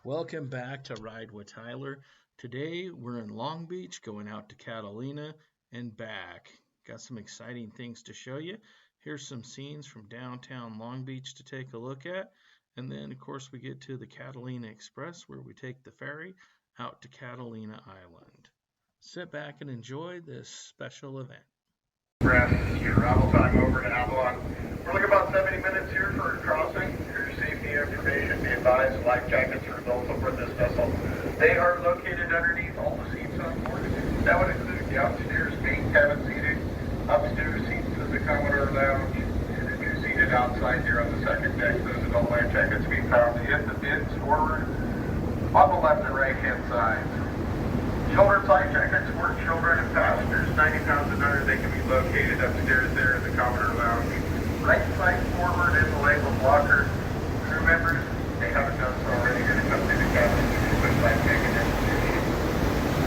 Welcome back to Ride with Tyler. Today we're in Long Beach going out to Catalina and back. Got some exciting things to show you. Here's some scenes from downtown Long Beach to take a look at. And then of course we get to the Catalina Express where we take the ferry out to Catalina Island. Sit back and enjoy this special event. Your arrival time over to Avalon. We're looking about 70 minutes here for a crossing. For your safety information, be advised, life jackets are available for this vessel. They are located underneath all the seats on board. That would include the upstairs main cabin seating, upstairs seats to the Commodore Lounge, and if you're seated outside here on the second deck, those adult life jackets be found in the bins forward on the left and right hand side. Children's life jackets for children and passengers, 90 pounds and under. They can be located upstairs there in the Commodore Lounge. Right side forward in the label blocker. Crew members, they haven't done so already, going to come through the cabin and do a quick life jacket demonstration.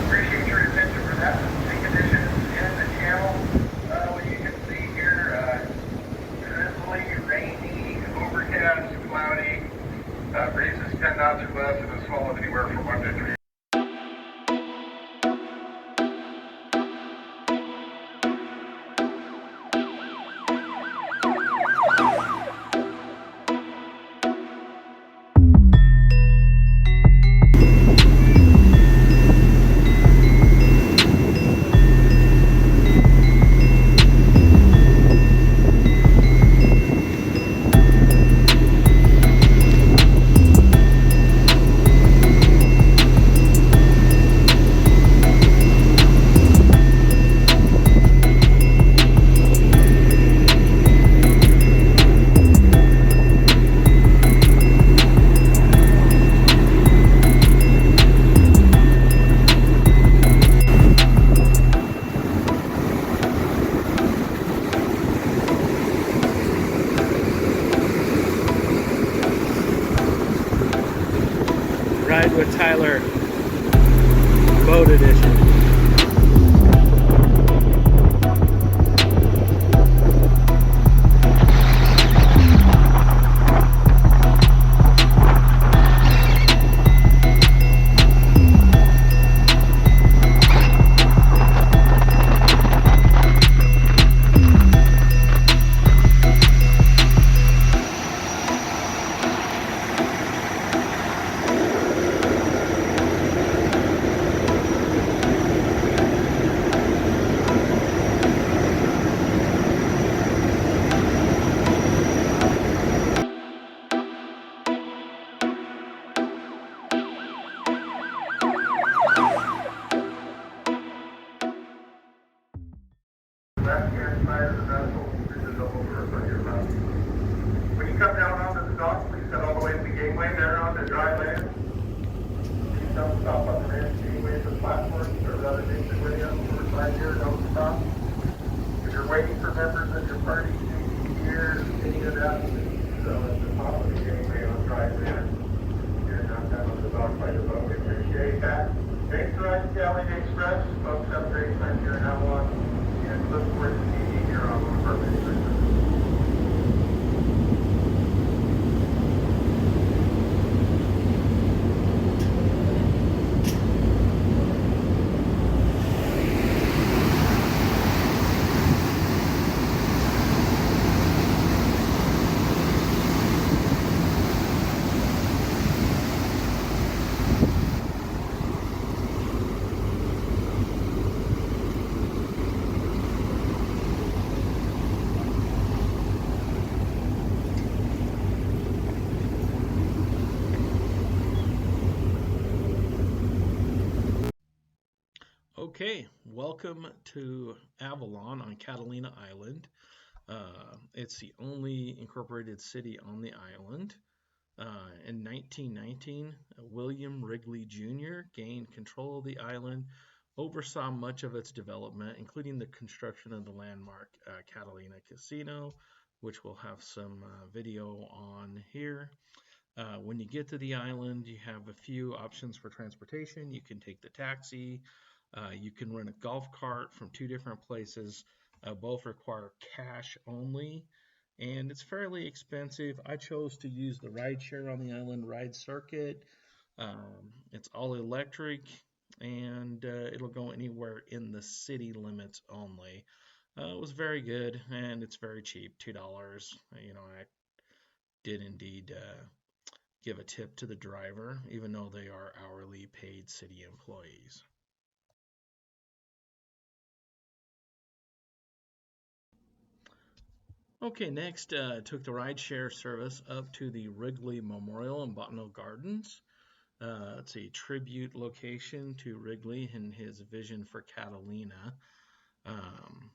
Appreciate your attention for that. The conditions in the channel, what you can see here, drizzly, rainy, overcast, cloudy, breezes 10 knots or less, and a swell of anywhere from 1 to 3. Ride with Tyler Boat Edition. Left-hand side of the vessel, this is over on your left. When you come down onto the dock, please head all the way to the gateway there onto dry land. Please don't stop on the main gateway for the platforms or the other things that we're on the side here, don't stop. If you're waiting for members of your party to be here, any of that, so at the top of the gateway on dry land. You're not down on the dock by the boat. We appreciate that. Thanks for riding Catalina Express. Folks, have a great time here in Avalon. And look forward to seeing you here on one of our visitors. Okay, welcome to Avalon on Catalina Island. It's the only incorporated city on the island. In 1919, William Wrigley Jr. gained control of the island, oversaw much of its development, including the construction of the landmark Catalina Casino, which we'll have some video on here. When you get to the island, you have a few options for transportation. You can take the taxi. You can rent a golf cart from 2 different places. Both require cash only, and it's fairly expensive. I chose to use the ride share on the island, Ride Circuit. It's all electric, and it'll go anywhere in the city limits only. It was very good, and it's very cheap, $2. I did indeed give a tip to the driver, even though they are hourly paid city employees. Okay, next, took the rideshare service up to the Wrigley Memorial in Botanical Gardens. It's a tribute location to Wrigley and his vision for Catalina. Um,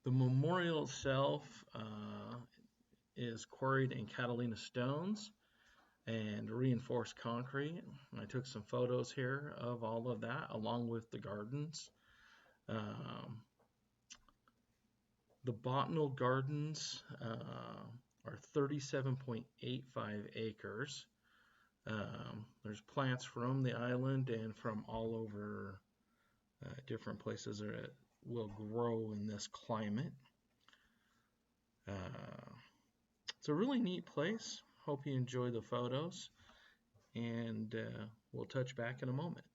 the memorial itself is quarried in Catalina stones and reinforced concrete. I took some photos here of all of that along with the gardens. The Botanical Gardens are 37.85 acres. There's plants from the island and from all over different places that will grow in this climate. It's a really neat place. Hope you enjoy the photos, and we'll touch back in a moment.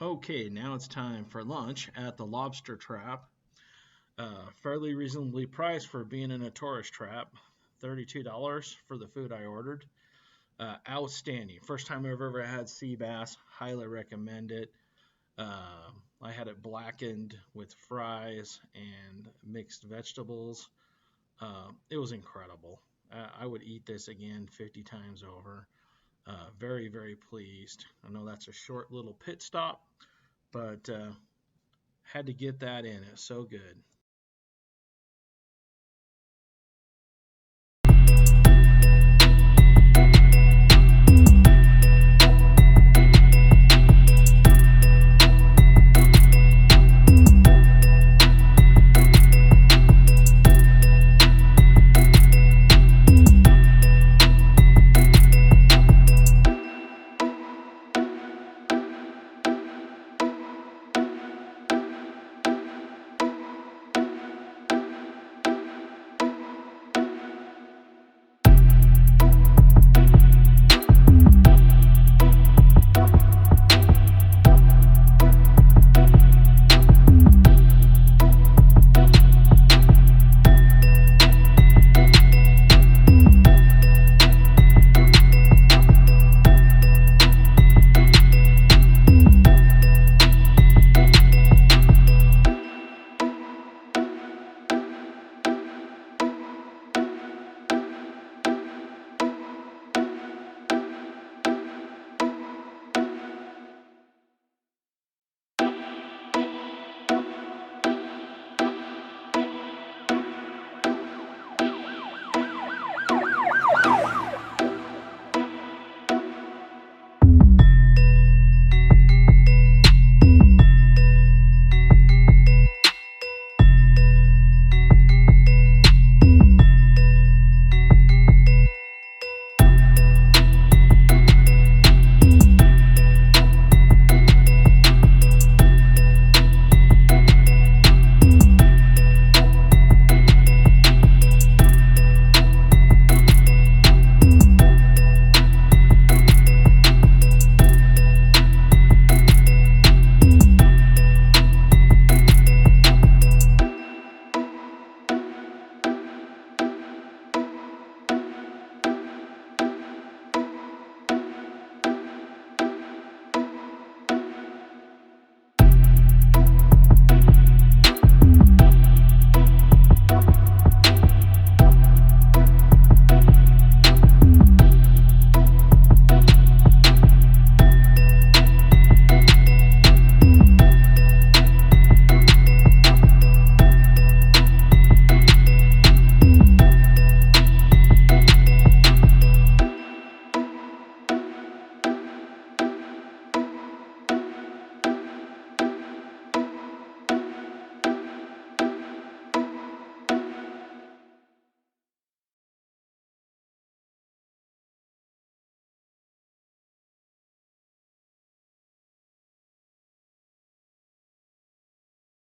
Okay, now it's time for lunch at the Lobster Trap. Fairly reasonably priced for being in a tourist trap. $32 for the food I ordered. Outstanding. First time I've ever had sea bass. Highly recommend it. I had it blackened with fries and mixed vegetables. It was incredible. I would eat this again 50 times over. Very, very pleased. I know that's a short little pit stop, but had to get that in. It's so good.